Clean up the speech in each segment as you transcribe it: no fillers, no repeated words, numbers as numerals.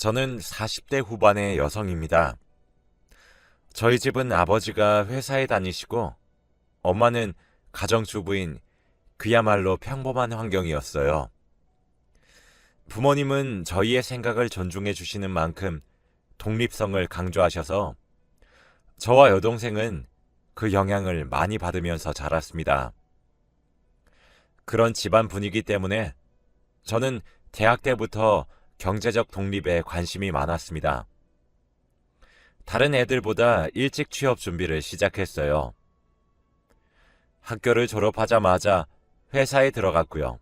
저는 40대 후반의 여성입니다. 저희 집은 아버지가 회사에 다니시고 엄마는 가정주부인 그야말로 평범한 환경이었어요. 부모님은 저희의 생각을 존중해 주시는 만큼 독립성을 강조하셔서 저와 여동생은 그 영향을 많이 받으면서 자랐습니다. 그런 집안 분위기 때문에 저는 대학 때부터 경제적 독립에 관심이 많았습니다. 다른 애들보다 일찍 취업 준비를 시작했어요. 학교를 졸업하자마자 회사에 들어갔고요.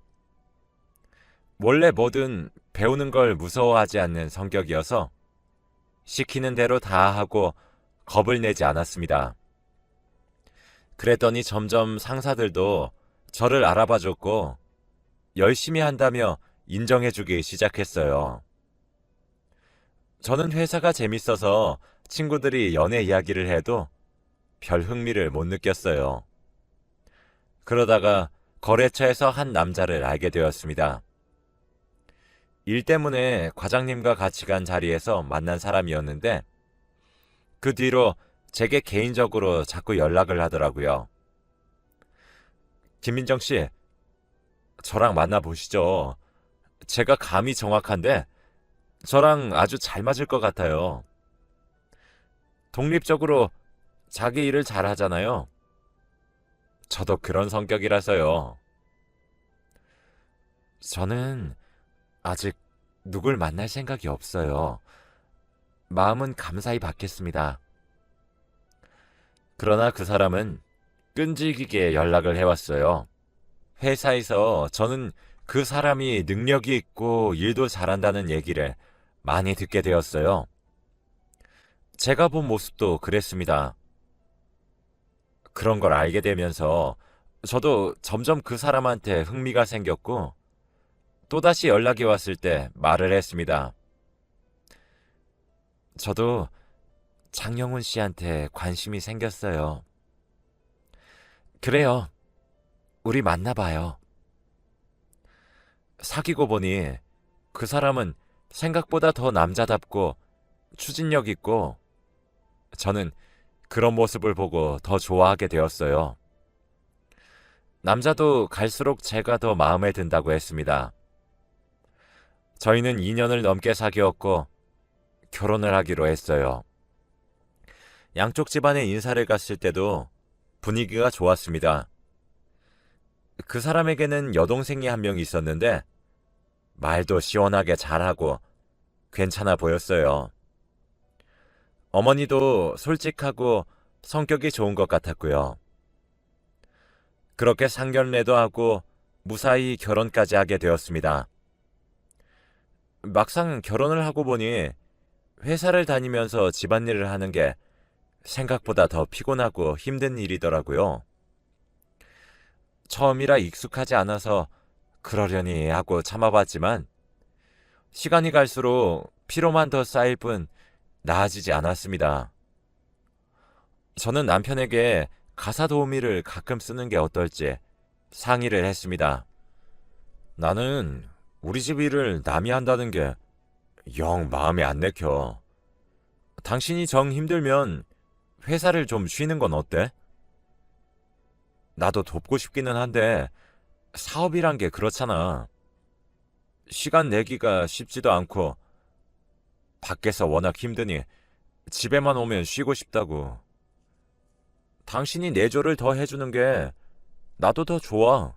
원래 뭐든 배우는 걸 무서워하지 않는 성격이어서 시키는 대로 다 하고 겁을 내지 않았습니다. 그랬더니 점점 상사들도 저를 알아봐줬고 열심히 한다며 인정해주기 시작했어요. 저는 회사가 재밌어서 친구들이 연애 이야기를 해도 별 흥미를 못 느꼈어요. 그러다가 거래처에서 한 남자를 알게 되었습니다. 일 때문에 과장님과 같이 간 자리에서 만난 사람이었는데 그 뒤로 제게 개인적으로 자꾸 연락을 하더라고요. 김민정 씨, 저랑 만나보시죠. 제가 감이 정확한데 저랑 아주 잘 맞을 것 같아요. 독립적으로 자기 일을 잘 하잖아요. 저도 그런 성격이라서요. 저는 아직 누굴 만날 생각이 없어요. 마음은 감사히 받겠습니다. 그러나 그 사람은 끈질기게 연락을 해왔어요. 회사에서 저는 그 사람이 능력이 있고 일도 잘한다는 얘기를 많이 듣게 되었어요. 제가 본 모습도 그랬습니다. 그런 걸 알게 되면서 저도 점점 그 사람한테 흥미가 생겼고 또다시 연락이 왔을 때 말을 했습니다. 저도 장영훈 씨한테 관심이 생겼어요. 그래요. 우리 만나봐요. 사귀고 보니 그 사람은 생각보다 더 남자답고 추진력 있고 저는 그런 모습을 보고 더 좋아하게 되었어요. 남자도 갈수록 제가 더 마음에 든다고 했습니다. 저희는 2년을 넘게 사귀었고 결혼을 하기로 했어요. 양쪽 집안에 인사를 갔을 때도 분위기가 좋았습니다. 그 사람에게는 여동생이 한 명 있었는데 말도 시원하게 잘하고 괜찮아 보였어요. 어머니도 솔직하고 성격이 좋은 것 같았고요. 그렇게 상견례도 하고 무사히 결혼까지 하게 되었습니다. 막상 결혼을 하고 보니 회사를 다니면서 집안일을 하는 게 생각보다 더 피곤하고 힘든 일이더라고요. 처음이라 익숙하지 않아서 그러려니 하고 참아봤지만 시간이 갈수록 피로만 더 쌓일 뿐 나아지지 않았습니다. 저는 남편에게 가사 도우미를 가끔 쓰는 게 어떨지 상의를 했습니다. 나는 우리 집 일을 남이 한다는 게 영 마음에 안 내켜. 당신이 정 힘들면 회사를 좀 쉬는 건 어때? 나도 돕고 싶기는 한데 사업이란 게 그렇잖아. 시간 내기가 쉽지도 않고 밖에서 워낙 힘드니 집에만 오면 쉬고 싶다고. 당신이 내조를 더 해주는 게 나도 더 좋아.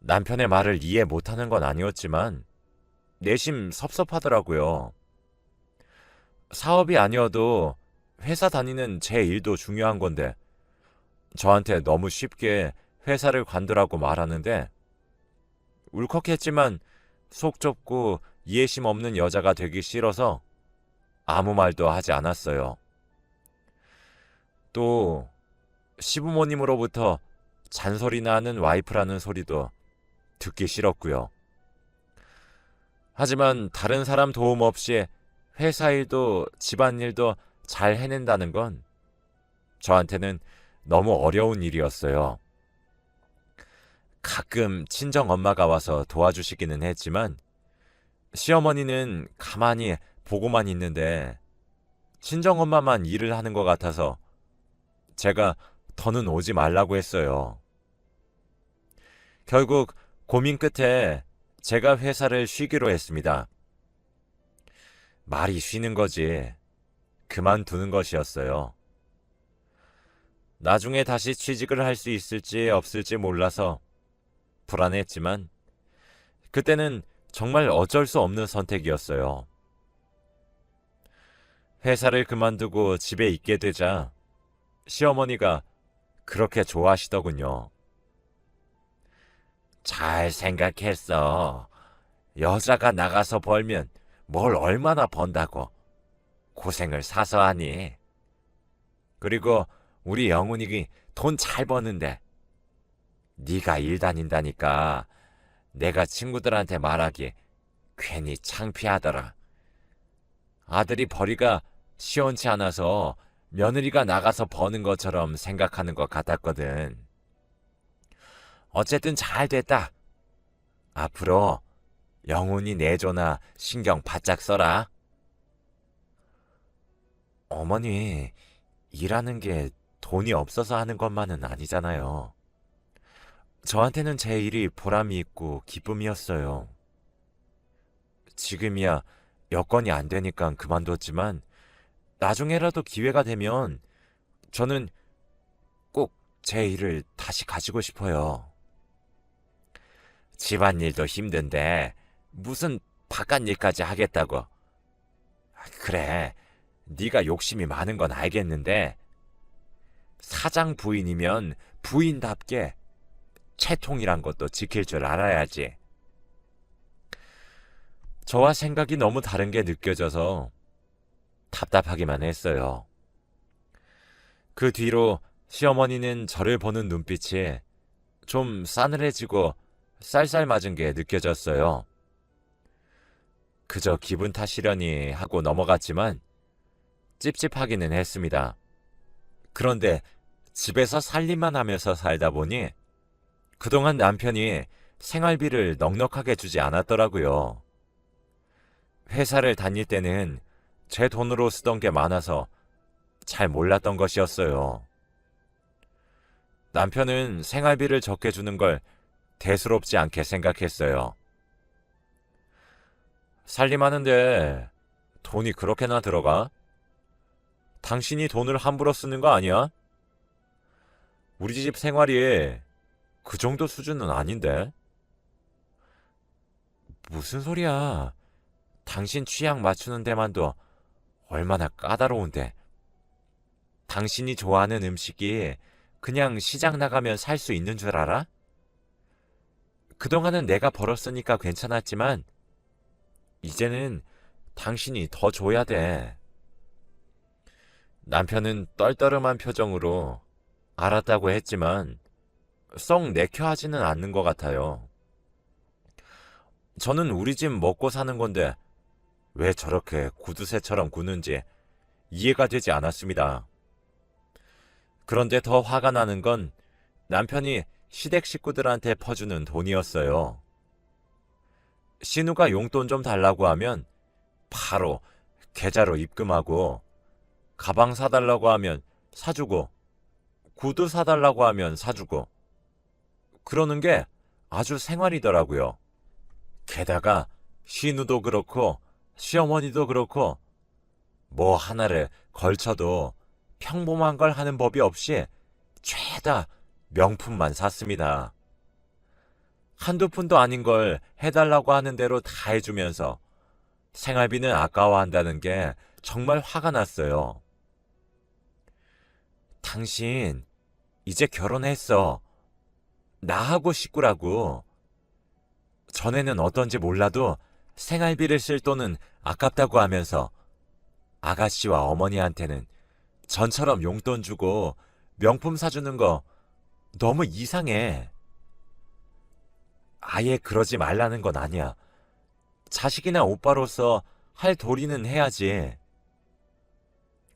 남편의 말을 이해 못하는 건 아니었지만 내심 섭섭하더라고요. 사업이 아니어도 회사 다니는 제 일도 중요한 건데 저한테 너무 쉽게 회사를 관두라고 말하는데 울컥했지만 속 좁고 이해심 없는 여자가 되기 싫어서 아무 말도 하지 않았어요. 또 시부모님으로부터 잔소리나 하는 와이프라는 소리도 듣기 싫었고요. 하지만 다른 사람 도움 없이 회사 일도 집안일도 잘 해낸다는 건 저한테는 너무 어려운 일이었어요. 가끔 친정 엄마가 와서 도와주시기는 했지만 시어머니는 가만히 보고만 있는데 친정엄마만 일을 하는 것 같아서 제가 더는 오지 말라고 했어요. 결국 고민 끝에 제가 회사를 쉬기로 했습니다. 말이 쉬는 거지 그만두는 것이었어요. 나중에 다시 취직을 할 수 있을지 없을지 몰라서 불안했지만 그때는 정말 어쩔 수 없는 선택이었어요. 회사를 그만두고 집에 있게 되자 시어머니가 그렇게 좋아하시더군요. 잘 생각했어. 여자가 나가서 벌면 뭘 얼마나 번다고 고생을 사서 하니. 그리고 우리 영훈이 돈 잘 버는데 네가 일 다닌다니까 내가 친구들한테 말하기 괜히 창피하더라. 아들이 벌이가 시원치 않아서 며느리가 나가서 버는 것처럼 생각하는 것 같았거든. 어쨌든 잘 됐다. 앞으로 영훈이 내조나 신경 바짝 써라. 어머니, 일하는 게 돈이 없어서 하는 것만은 아니잖아요. 저한테는 제 일이 보람이 있고 기쁨이었어요. 지금이야 여건이 안 되니까 그만뒀지만 나중에라도 기회가 되면 저는 꼭 제 일을 다시 가지고 싶어요. 집안일도 힘든데 무슨 바깥 일까지 하겠다고. 그래, 네가 욕심이 많은 건 알겠는데 사장 부인이면 부인답게 채통이란 것도 지킬 줄 알아야지. 저와 생각이 너무 다른 게 느껴져서 답답하기만 했어요. 그 뒤로 시어머니는 저를 보는 눈빛이 좀 싸늘해지고 쌀쌀맞은 게 느껴졌어요. 그저 기분 탓이려니 하고 넘어갔지만 찝찝하기는 했습니다. 그런데 집에서 살림만 하면서 살다 보니 그동안 남편이 생활비를 넉넉하게 주지 않았더라고요. 회사를 다닐 때는 제 돈으로 쓰던 게 많아서 잘 몰랐던 것이었어요. 남편은 생활비를 적게 주는 걸 대수롭지 않게 생각했어요. 살림하는데 돈이 그렇게나 들어가? 당신이 돈을 함부로 쓰는 거 아니야? 우리 집 생활이 그 정도 수준은 아닌데? 무슨 소리야? 당신 취향 맞추는 데만도 얼마나 까다로운데. 당신이 좋아하는 음식이 그냥 시장 나가면 살 수 있는 줄 알아? 그동안은 내가 벌었으니까 괜찮았지만 이제는 당신이 더 줘야 돼. 남편은 떨떠름한 표정으로 알았다고 했지만 썩 내켜 하지는 않는 것 같아요. 저는 우리 집 먹고 사는 건데 왜 저렇게 구두쇠처럼 구는지 이해가 되지 않았습니다. 그런데 더 화가 나는 건 남편이 시댁 식구들한테 퍼주는 돈이었어요. 신우가 용돈 좀 달라고 하면 바로 계좌로 입금하고 가방 사달라고 하면 사주고 구두 사달라고 하면 사주고 그러는 게 아주 생활이더라고요. 게다가 신우도 그렇고 시어머니도 그렇고 뭐 하나를 걸쳐도 평범한 걸 하는 법이 없이 죄다 명품만 샀습니다. 한두 푼도 아닌 걸 해달라고 하는 대로 다 해주면서 생활비는 아까워한다는 게 정말 화가 났어요. 당신 이제 결혼했어. 나하고 식구라고. 전에는 어떤지 몰라도 생활비를 쓸 돈은 아깝다고 하면서 아가씨와 어머니한테는 전처럼 용돈 주고 명품 사주는 거 너무 이상해. 아예 그러지 말라는 건 아니야. 자식이나 오빠로서 할 도리는 해야지.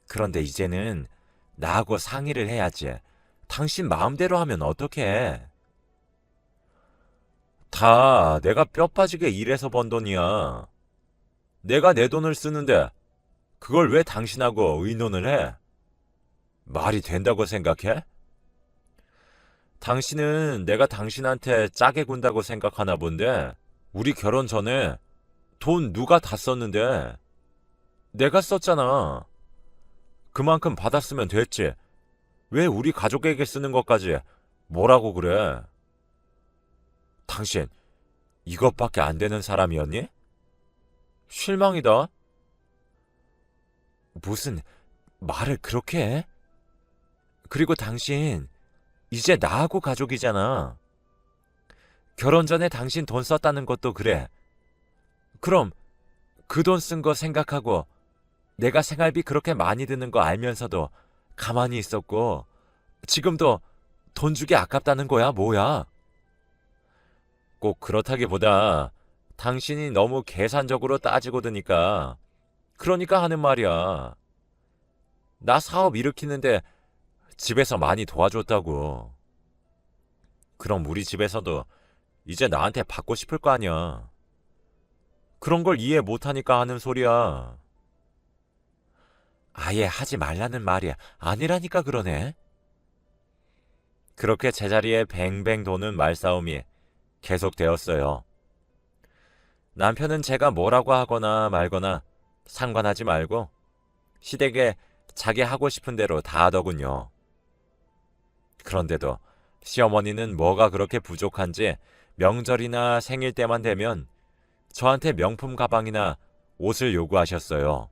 그런데 이제는 나하고 상의를 해야지. 당신 마음대로 하면 어떡해. 다 내가 뼈 빠지게 일해서 번 돈이야. 내가 내 돈을 쓰는데 그걸 왜 당신하고 의논을 해? 말이 된다고 생각해? 당신은 내가 당신한테 짜게 군다고 생각하나 본데 우리 결혼 전에 돈 누가 다 썼는데 내가 썼잖아. 그만큼 받았으면 됐지. 왜 우리 가족에게 쓰는 것까지 뭐라고 그래? 당신 이것밖에 안 되는 사람이었니? 실망이다. 무슨 말을 그렇게 해? 그리고 당신 이제 나하고 가족이잖아. 결혼 전에 당신 돈 썼다는 것도 그래. 그럼 그 돈 쓴 거 생각하고 내가 생활비 그렇게 많이 드는 거 알면서도 가만히 있었고 지금도 돈 주기 아깝다는 거야, 뭐야? 꼭 그렇다기보다 당신이 너무 계산적으로 따지고 드니까 그러니까 하는 말이야. 나 사업 일으키는데 집에서 많이 도와줬다고. 그럼 우리 집에서도 이제 나한테 받고 싶을 거 아니야. 그런 걸 이해 못하니까 하는 소리야. 아예 하지 말라는 말이 아니라니까 그러네. 그렇게 제자리에 뱅뱅 도는 말싸움이 계속되었어요. 남편은 제가 뭐라고 하거나 말거나 상관하지 말고 시댁에 자기 하고 싶은 대로 다 하더군요. 그런데도 시어머니는 뭐가 그렇게 부족한지 명절이나 생일 때만 되면 저한테 명품 가방이나 옷을 요구하셨어요.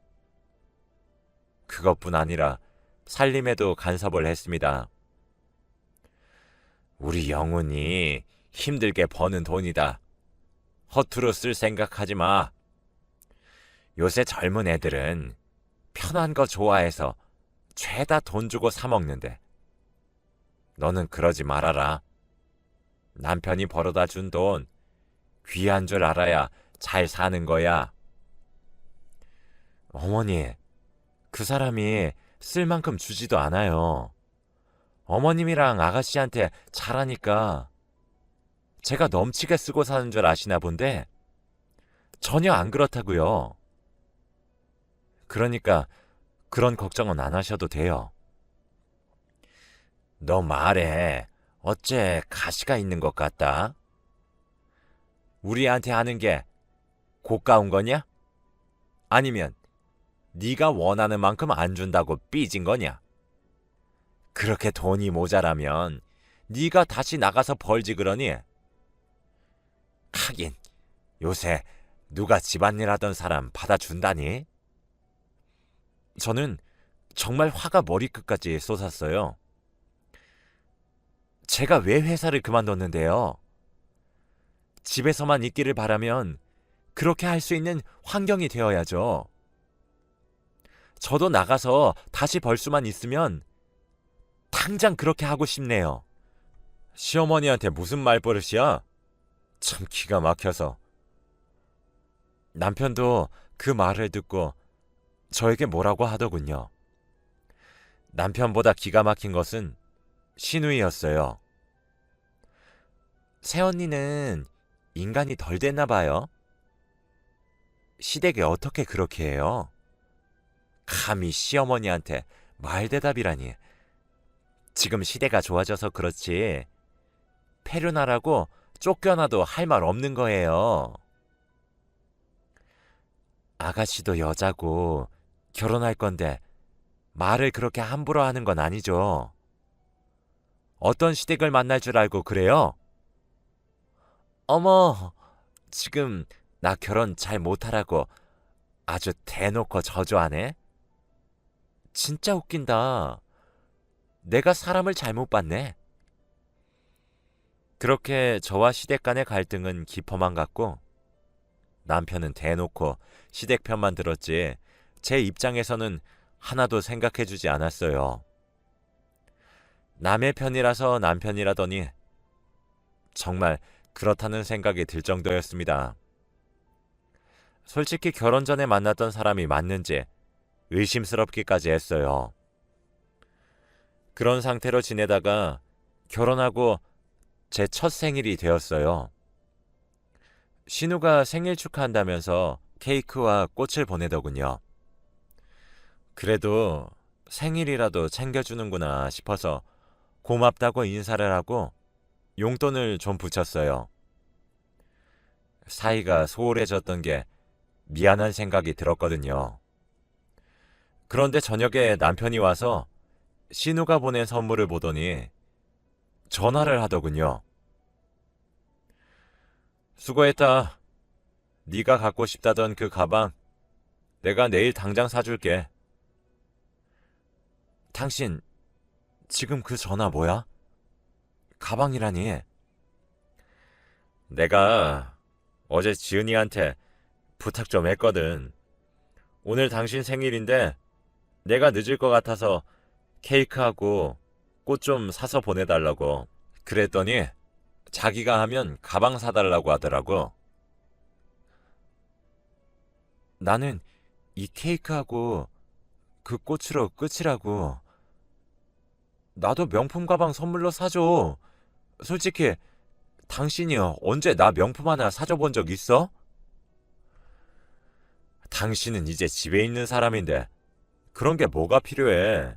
그것뿐 아니라 살림에도 간섭을 했습니다. 우리 영훈이 힘들게 버는 돈이다. 허투루 쓸 생각하지 마. 요새 젊은 애들은 편한 거 좋아해서 죄다 돈 주고 사 먹는데 너는 그러지 말아라. 남편이 벌어다 준 돈 귀한 줄 알아야 잘 사는 거야. 어머니, 그 사람이 쓸 만큼 주지도 않아요. 어머님이랑 아가씨한테 잘하니까 제가 넘치게 쓰고 사는 줄 아시나 본데 전혀 안 그렇다고요. 그러니까 그런 걱정은 안 하셔도 돼요. 너 말에 어째 가시가 있는 것 같다? 우리한테 하는 게 고가운 거냐? 아니면 네가 원하는 만큼 안 준다고 삐진 거냐? 그렇게 돈이 모자라면 네가 다시 나가서 벌지 그러니? 하긴 요새 누가 집안일 하던 사람 받아준다니? 저는 정말 화가 머리끝까지 솟았어요. 제가 왜 회사를 그만뒀는데요? 집에서만 있기를 바라면 그렇게 할 수 있는 환경이 되어야죠. 저도 나가서 다시 벌 수만 있으면 당장 그렇게 하고 싶네요. 시어머니한테 무슨 말버릇이야? 참 기가 막혀서. 남편도 그 말을 듣고 저에게 뭐라고 하더군요. 남편보다 기가 막힌 것은 신우이였어요. 새언니는 인간이 덜 됐나 봐요. 시댁에 어떻게 그렇게 해요? 감히 시어머니한테 말대답이라니. 지금 시대가 좋아져서 그렇지 폐륜하라고 쫓겨나도 할 말 없는 거예요. 아가씨도 여자고 결혼할 건데 말을 그렇게 함부로 하는 건 아니죠. 어떤 시댁을 만날 줄 알고 그래요? 어머, 지금 나 결혼 잘 못하라고 아주 대놓고 저주하네? 진짜 웃긴다. 내가 사람을 잘못 봤네. 그렇게 저와 시댁 간의 갈등은 깊어만 갔고 남편은 대놓고 시댁 편만 들었지 제 입장에서는 하나도 생각해주지 않았어요. 남의 편이라서 남편이라더니 정말 그렇다는 생각이 들 정도였습니다. 솔직히 결혼 전에 만났던 사람이 맞는지 의심스럽기까지 했어요. 그런 상태로 지내다가 결혼하고 제 첫 생일이 되었어요. 신우가 생일 축하한다면서 케이크와 꽃을 보내더군요. 그래도 생일이라도 챙겨주는구나 싶어서 고맙다고 인사를 하고 용돈을 좀 붙였어요. 사이가 소홀해졌던 게 미안한 생각이 들었거든요. 그런데 저녁에 남편이 와서 신우가 보낸 선물을 보더니 전화를 하더군요. 수고했다. 네가 갖고 싶다던 그 가방 내가 내일 당장 사줄게. 당신 지금 그 전화 뭐야? 가방이라니. 내가 어제 지은이한테 부탁 좀 했거든. 오늘 당신 생일인데 내가 늦을 것 같아서 케이크하고 꽃 좀 사서 보내달라고. 그랬더니 자기가 하면 가방 사달라고 하더라고. 나는 이 케이크하고 그 꽃으로 끝이라고. 나도 명품 가방 선물로 사줘. 솔직히 당신이 언제 나 명품 하나 사줘 본 적 있어? 당신은 이제 집에 있는 사람인데 그런 게 뭐가 필요해?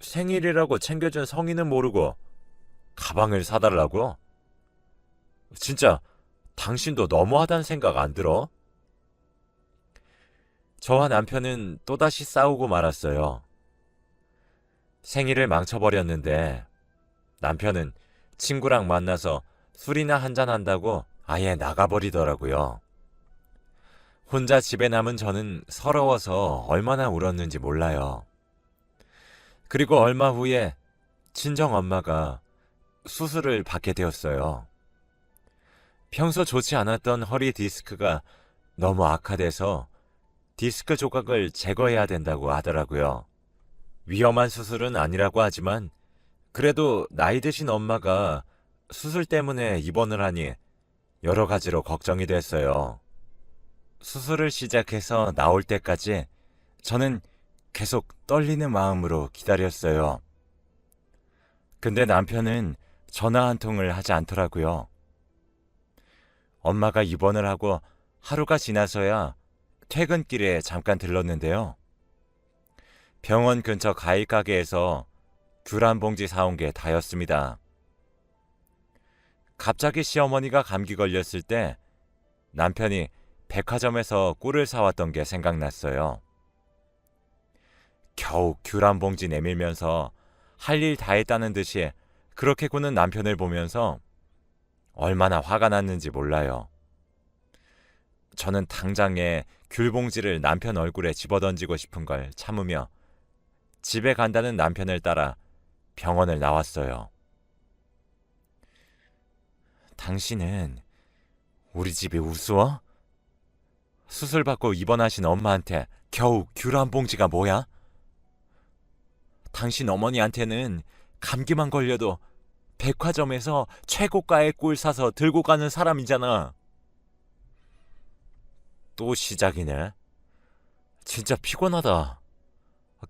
생일이라고 챙겨준 성의는 모르고 가방을 사달라고? 진짜 당신도 너무하다는 생각 안 들어? 저와 남편은 또다시 싸우고 말았어요. 생일을 망쳐버렸는데 남편은 친구랑 만나서 술이나 한잔한다고 아예 나가버리더라고요. 혼자 집에 남은 저는 서러워서 얼마나 울었는지 몰라요. 그리고 얼마 후에 친정 엄마가 수술을 받게 되었어요. 평소 좋지 않았던 허리 디스크가 너무 악화돼서 디스크 조각을 제거해야 된다고 하더라고요. 위험한 수술은 아니라고 하지만 그래도 나이 드신 엄마가 수술 때문에 입원을 하니 여러 가지로 걱정이 됐어요. 수술을 시작해서 나올 때까지 저는 계속 떨리는 마음으로 기다렸어요. 근데 남편은 전화 한 통을 하지 않더라고요. 엄마가 입원을 하고 하루가 지나서야 퇴근길에 잠깐 들렀는데요. 병원 근처 과일 가게에서 귤 한 봉지 사온 게 다였습니다. 갑자기 시어머니가 감기 걸렸을 때 남편이 백화점에서 꿀을 사왔던 게 생각났어요. 겨우 귤 한 봉지 내밀면서 할 일 다 했다는 듯이 그렇게 구는 남편을 보면서 얼마나 화가 났는지 몰라요. 저는 당장에 귤 봉지를 남편 얼굴에 집어던지고 싶은 걸 참으며 집에 간다는 남편을 따라 병원을 나왔어요. 당신은 우리 집이 우스워? 수술받고 입원하신 엄마한테 겨우 귤 한 봉지가 뭐야? 당신 어머니한테는 감기만 걸려도 백화점에서 최고가의 꿀 사서 들고 가는 사람이잖아. 또 시작이네. 진짜 피곤하다.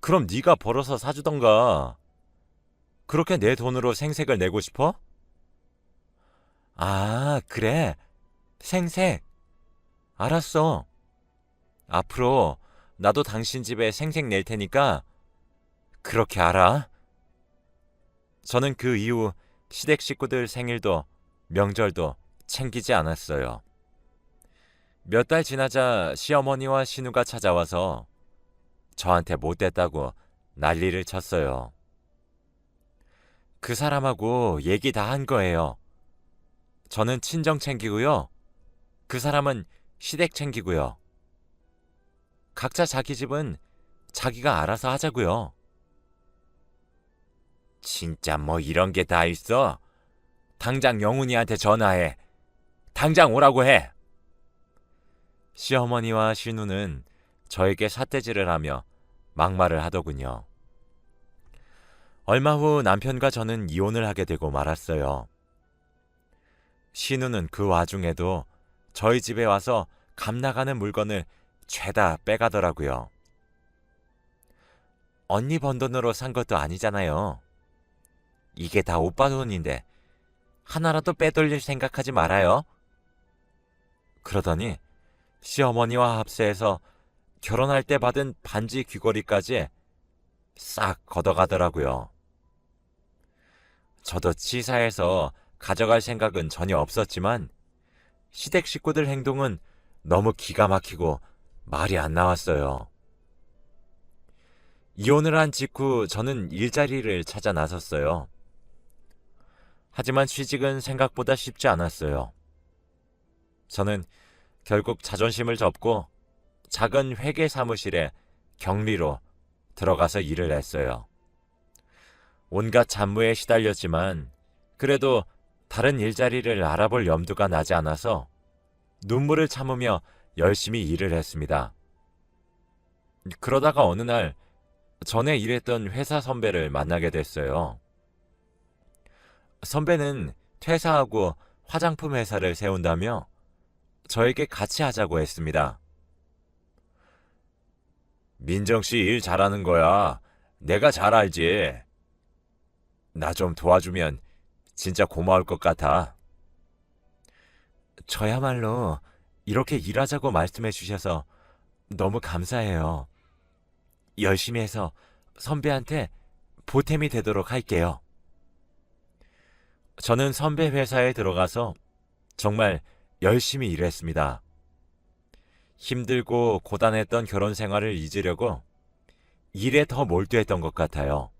그럼 네가 벌어서 사주던가. 그렇게 내 돈으로 생색을 내고 싶어? 아, 그래. 생색. 알았어. 앞으로 나도 당신 집에 생색 낼 테니까 그렇게 알아. 저는 그 이후 시댁 식구들 생일도 명절도 챙기지 않았어요. 몇 달 지나자 시어머니와 신우가 찾아와서 저한테 못됐다고 난리를 쳤어요. 그 사람하고 얘기 다 한 거예요. 저는 친정 챙기고요. 그 사람은 시댁 챙기고요. 각자 자기 집은 자기가 알아서 하자고요. 진짜 뭐 이런 게 다 있어? 당장 영훈이한테 전화해. 당장 오라고 해. 시어머니와 신우는 저에게 삿대질을 하며 막말을 하더군요. 얼마 후 남편과 저는 이혼을 하게 되고 말았어요. 신우는 그 와중에도 저희 집에 와서 값 나가는 물건을 죄다 빼가더라고요. 언니 번 돈으로 산 것도 아니잖아요. 이게 다 오빠 돈인데 하나라도 빼돌릴 생각하지 말아요. 그러더니 시어머니와 합세해서 결혼할 때 받은 반지 귀걸이까지 싹 걷어가더라고요. 저도 치사해서 가져갈 생각은 전혀 없었지만 시댁 식구들 행동은 너무 기가 막히고 말이 안 나왔어요. 이혼을 한 직후 저는 일자리를 찾아 나섰어요. 하지만 취직은 생각보다 쉽지 않았어요. 저는 결국 자존심을 접고 작은 회계 사무실에 격리로 들어가서 일을 했어요. 온갖 잡무에 시달렸지만 그래도 다른 일자리를 알아볼 염두가 나지 않아서 눈물을 참으며 열심히 일을 했습니다. 그러다가 어느 날 전에 일했던 회사 선배를 만나게 됐어요. 선배는 퇴사하고 화장품 회사를 세운다며 저에게 같이 하자고 했습니다. 민정 씨 일 잘하는 거야. 내가 잘 알지. 나 좀 도와주면 진짜 고마울 것 같아. 저야말로 이렇게 일하자고 말씀해 주셔서 너무 감사해요. 열심히 해서 선배한테 보탬이 되도록 할게요. 저는 선배 회사에 들어가서 정말 열심히 일했습니다. 힘들고 고단했던 결혼 생활을 잊으려고 일에 더 몰두했던 것 같아요.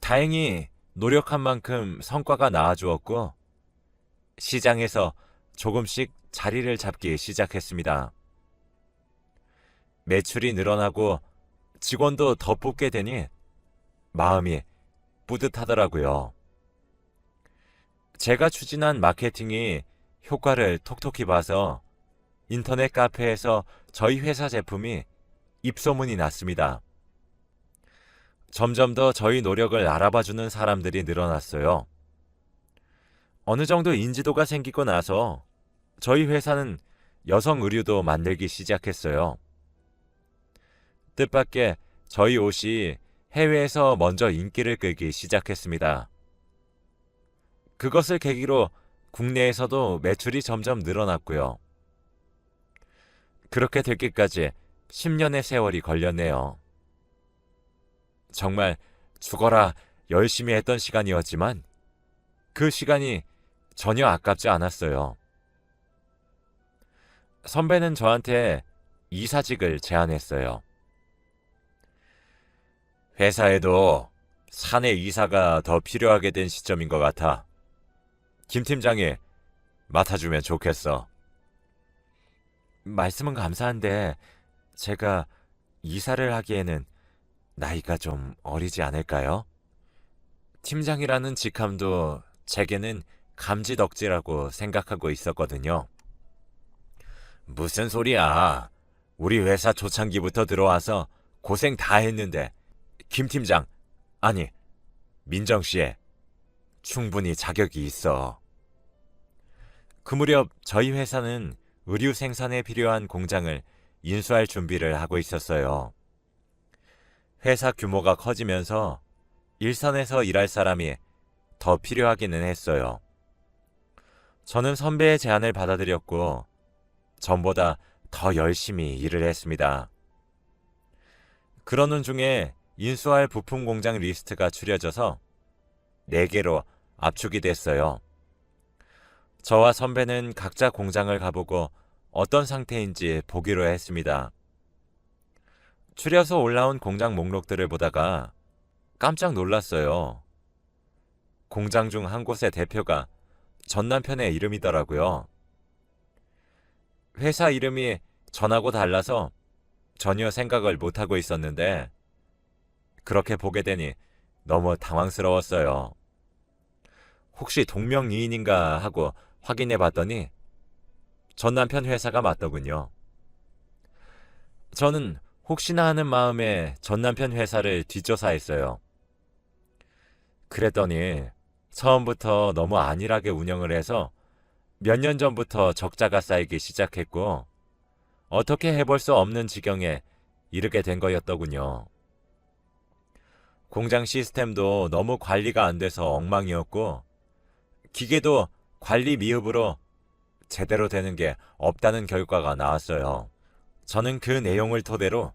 다행히 노력한 만큼 성과가 나아주었고 시장에서 조금씩 자리를 잡기 시작했습니다. 매출이 늘어나고 직원도 더 뽑게 되니 마음이 뿌듯하더라고요. 제가 추진한 마케팅이 효과를 톡톡히 봐서 인터넷 카페에서 저희 회사 제품이 입소문이 났습니다. 점점 더 저희 노력을 알아봐주는 사람들이 늘어났어요. 어느 정도 인지도가 생기고 나서 저희 회사는 여성 의류도 만들기 시작했어요. 뜻밖의 저희 옷이 해외에서 먼저 인기를 끌기 시작했습니다. 그것을 계기로 국내에서도 매출이 점점 늘어났고요. 그렇게 되기까지 10년의 세월이 걸렸네요. 정말 죽어라 열심히 했던 시간이었지만 그 시간이 전혀 아깝지 않았어요. 선배는 저한테 이사직을 제안했어요. 회사에도 사내 이사가 더 필요하게 된 시점인 것 같아. 김 팀장이 맡아주면 좋겠어. 말씀은 감사한데 제가 이사를 하기에는 나이가 좀 어리지 않을까요? 팀장이라는 직함도 제게는 감지덕지라고 생각하고 있었거든요. 무슨 소리야. 우리 회사 초창기부터 들어와서 고생 다 했는데 김 팀장, 아니 민정 씨에 충분히 자격이 있어. 그 무렵 저희 회사는 의류 생산에 필요한 공장을 인수할 준비를 하고 있었어요. 회사 규모가 커지면서 일선에서 일할 사람이 더 필요하기는 했어요. 저는 선배의 제안을 받아들였고 전보다 더 열심히 일을 했습니다. 그러는 중에 인수할 부품 공장 리스트가 추려져서 4개로 압축이 됐어요. 저와 선배는 각자 공장을 가보고 어떤 상태인지 보기로 했습니다. 추려서 올라온 공장 목록들을 보다가 깜짝 놀랐어요. 공장 중 한 곳의 대표가 전 남편의 이름이더라고요. 회사 이름이 전하고 달라서 전혀 생각을 못하고 있었는데 그렇게 보게 되니 너무 당황스러웠어요. 혹시 동명이인인가 하고 확인해 봤더니 전 남편 회사가 맞더군요. 저는 혹시나 하는 마음에 전 남편 회사를 뒷조사했어요. 그랬더니 처음부터 너무 안일하게 운영을 해서 몇 년 전부터 적자가 쌓이기 시작했고 어떻게 해볼 수 없는 지경에 이르게 된 거였더군요. 공장 시스템도 너무 관리가 안 돼서 엉망이었고 기계도 관리 미흡으로 제대로 되는 게 없다는 결과가 나왔어요. 저는 그 내용을 토대로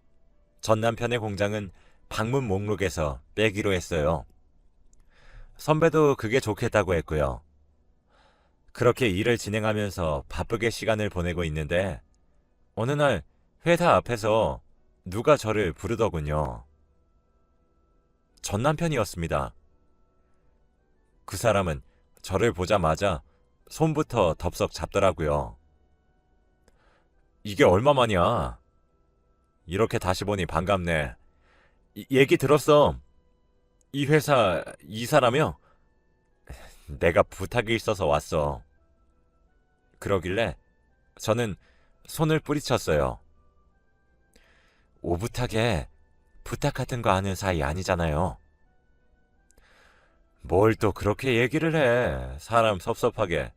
전 남편의 공장은 방문 목록에서 빼기로 했어요. 선배도 그게 좋겠다고 했고요. 그렇게 일을 진행하면서 바쁘게 시간을 보내고 있는데 어느 날 회사 앞에서 누가 저를 부르더군요. 전 남편이었습니다. 그 사람은 저를 보자마자 손부터 덥석 잡더라고요. 이게 얼마만이야? 이렇게 다시 보니 반갑네. 얘기 들었어. 이 회사 이사라며? 내가 부탁이 있어서 왔어. 그러길래 저는 손을 뿌리쳤어요. 오붓하게 부탁 같은 거 하는 사이 아니잖아요. 뭘 또 그렇게 얘기를 해. 사람 섭섭하게.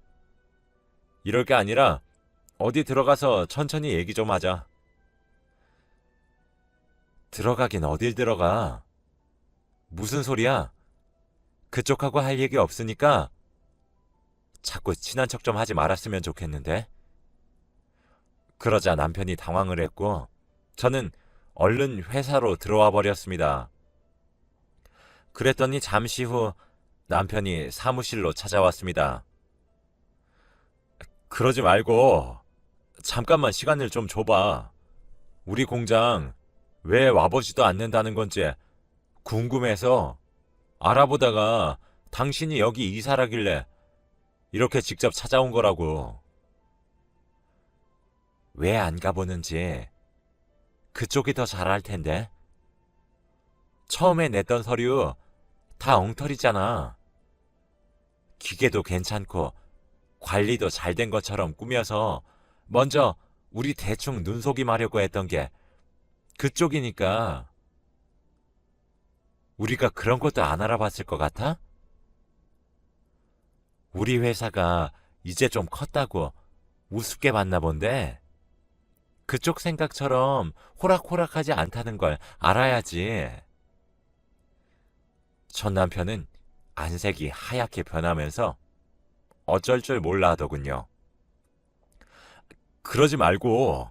이럴 게 아니라 어디 들어가서 천천히 얘기 좀 하자. 들어가긴 어딜 들어가. 무슨 소리야? 그쪽하고 할 얘기 없으니까 자꾸 친한 척 좀 하지 말았으면 좋겠는데. 그러자 남편이 당황을 했고 저는 얼른 회사로 들어와 버렸습니다. 그랬더니 잠시 후 남편이 사무실로 찾아왔습니다. 그러지 말고 잠깐만 시간을 좀 줘봐. 우리 공장 왜 와보지도 않는다는 건지 궁금해서 알아보다가 당신이 여기 이사라길래 이렇게 직접 찾아온 거라고. 왜 안 가보는지 그쪽이 더 잘 알 텐데. 처음에 냈던 서류 다 엉터리잖아. 기계도 괜찮고 관리도 잘 된 것처럼 꾸며서 먼저 우리 대충 눈속임하려고 했던 게 그쪽이니까. 우리가 그런 것도 안 알아봤을 것 같아? 우리 회사가 이제 좀 컸다고 우습게 봤나 본데 그쪽 생각처럼 호락호락하지 않다는 걸 알아야지. 전 남편은 안색이 하얗게 변하면서 어쩔 줄 몰라 하더군요. 그러지 말고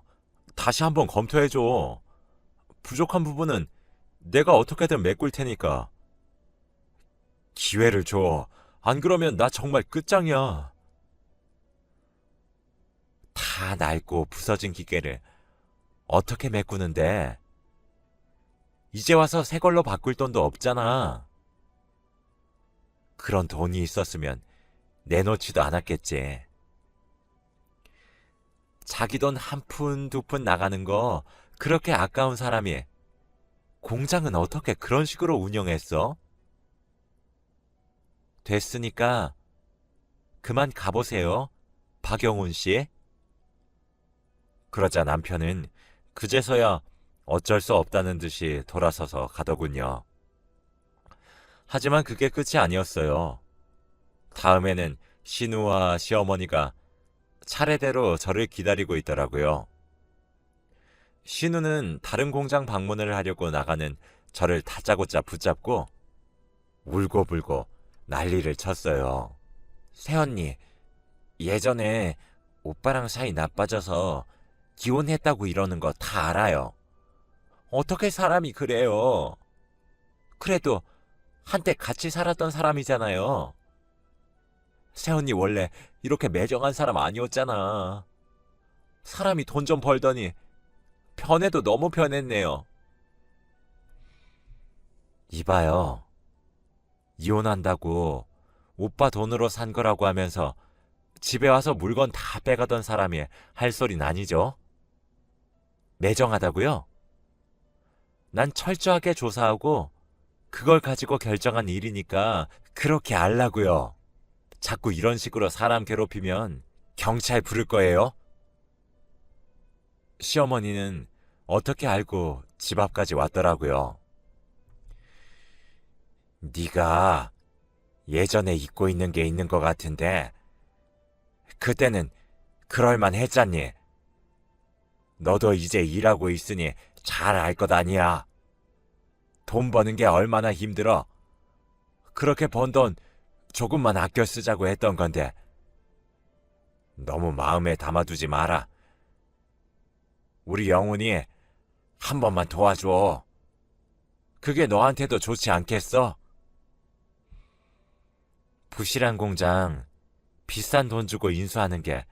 다시 한번 검토해줘. 부족한 부분은 내가 어떻게든 메꿀 테니까. 기회를 줘. 안 그러면 나 정말 끝장이야. 다 낡고 부서진 기계를 어떻게 메꾸는데? 이제 와서 새 걸로 바꿀 돈도 없잖아. 그런 돈이 있었으면 내놓지도 않았겠지. 자기 돈 한 푼 두 푼 나가는 거 그렇게 아까운 사람이 공장은 어떻게 그런 식으로 운영했어? 됐으니까 그만 가보세요, 박영훈 씨. 그러자 남편은 그제서야 어쩔 수 없다는 듯이 돌아서서 가더군요. 하지만 그게 끝이 아니었어요. 다음에는 신우와 시어머니가 차례대로 저를 기다리고 있더라고요. 신우는 다른 공장 방문을 하려고 나가는 저를 다짜고짜 붙잡고 울고불고 난리를 쳤어요. 새언니, 예전에 오빠랑 사이 나빠져서 기혼했다고 이러는 거 다 알아요. 어떻게 사람이 그래요? 그래도 한때 같이 살았던 사람이잖아요. 새언니 원래 이렇게 매정한 사람 아니었잖아. 사람이 돈 좀 벌더니 변해도 너무 변했네요. 이봐요. 이혼한다고 오빠 돈으로 산 거라고 하면서 집에 와서 물건 다 빼가던 사람이 할 소린 아니죠? 매정하다고요? 난 철저하게 조사하고 그걸 가지고 결정한 일이니까 그렇게 알라고요. 자꾸 이런 식으로 사람 괴롭히면 경찰 부를 거예요. 시어머니는 어떻게 알고 집 앞까지 왔더라고요. 네가 예전에 잊고 있는 게 있는 것 같은데 그때는 그럴만 했잖니. 너도 이제 일하고 있으니 잘 알 것 아니야. 돈 버는 게 얼마나 힘들어. 그렇게 번 돈 조금만 아껴 쓰자고 했던 건데 너무 마음에 담아두지 마라. 우리 영훈이 한 번만 도와줘. 그게 너한테도 좋지 않겠어? 부실한 공장 비싼 돈 주고 인수하는 게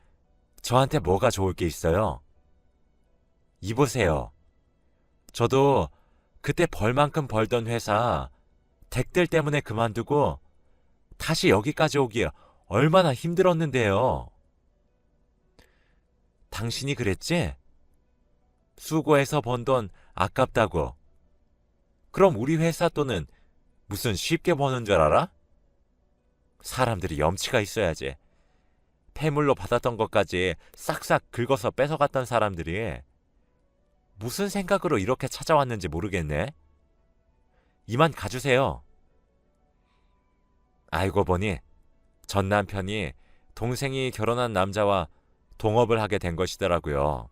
저한테 뭐가 좋을 게 있어요? 이보세요. 저도 그때 벌만큼 벌던 회사 댁들 때문에 그만두고 다시 여기까지 오기 얼마나 힘들었는데요. 당신이 그랬지? 수고해서 번 돈 아깝다고. 그럼 우리 회사 돈은 무슨 쉽게 버는 줄 알아? 사람들이 염치가 있어야지. 폐물로 받았던 것까지 싹싹 긁어서 뺏어갔던 사람들이 무슨 생각으로 이렇게 찾아왔는지 모르겠네. 이만 가주세요. 알고 보니 전 남편이 동생이 결혼한 남자와 동업을 하게 된 것이더라고요.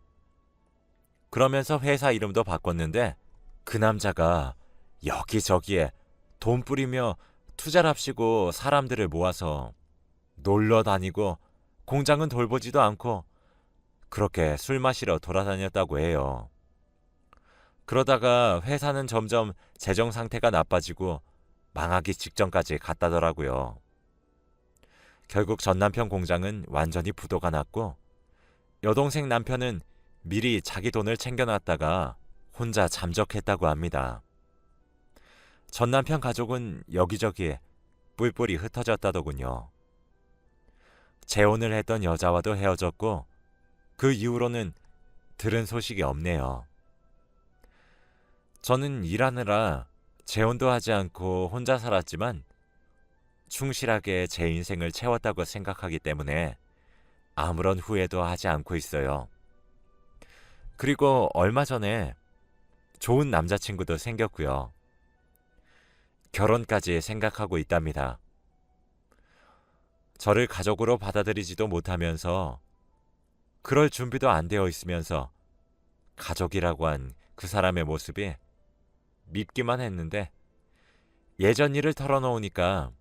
그러면서 회사 이름도 바꿨는데 그 남자가 여기저기에 돈 뿌리며 투자랍시고 사람들을 모아서 놀러 다니고 공장은 돌보지도 않고 그렇게 술 마시러 돌아다녔다고 해요. 그러다가 회사는 점점 재정 상태가 나빠지고 망하기 직전까지 갔다더라고요. 결국 전 남편 공장은 완전히 부도가 났고 여동생 남편은 미리 자기 돈을 챙겨놨다가 혼자 잠적했다고 합니다. 전 남편 가족은 여기저기에 뿔뿔이 흩어졌다더군요. 재혼을 했던 여자와도 헤어졌고 그 이후로는 들은 소식이 없네요. 저는 일하느라 재혼도 하지 않고 혼자 살았지만 충실하게 제 인생을 채웠다고 생각하기 때문에 아무런 후회도 하지 않고 있어요. 그리고 얼마 전에 좋은 남자친구도 생겼고요. 결혼까지 생각하고 있답니다. 저를 가족으로 받아들이지도 못하면서 그럴 준비도 안 되어 있으면서 가족이라고 한 그 사람의 모습이 밉기만 했는데 예전 일을 털어놓으니까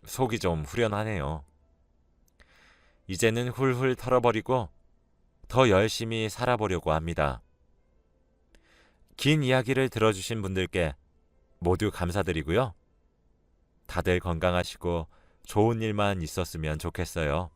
속이 좀 후련하네요. 이제는 훌훌 털어버리고 더 열심히 살아보려고 합니다. 긴 이야기를 들어주신 분들께 모두 감사드리고요. 다들 건강하시고 좋은 일만 있었으면 좋겠어요.